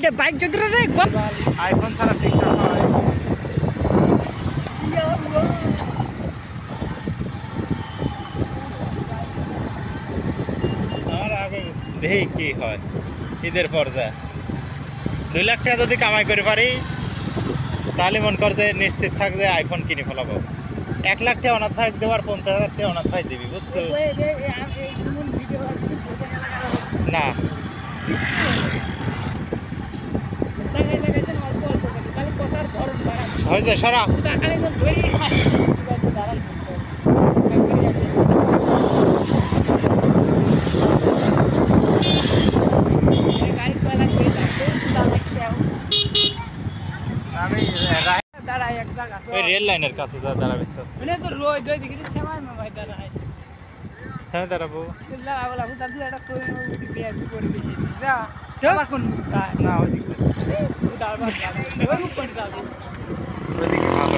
যে বাইক যদি রে আইফোন ছাড়া ঠিকঠাক হয় আমার আগে দেখি কি হয় ঈদের পর্যায়ে 2 লাখ টাকা যদি কামাই করে পারি তাহলে মন কর যে নিশ্চিত থাক যে আইফোন কিনে ফেলাবো 1 লাখ টাকা অনাথ থাক দেওয়ার 50,000 টাকা অনাথ থাক দিবি বুঝছো না হয়েছে সরা ওই রেল লাইনের কাছে যা দাঁড়াবে দাঁড়াবো না ওইদিকে ভালো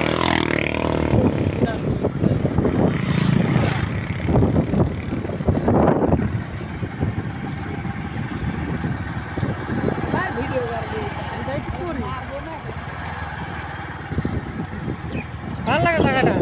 ভালো লাগে টাকাটা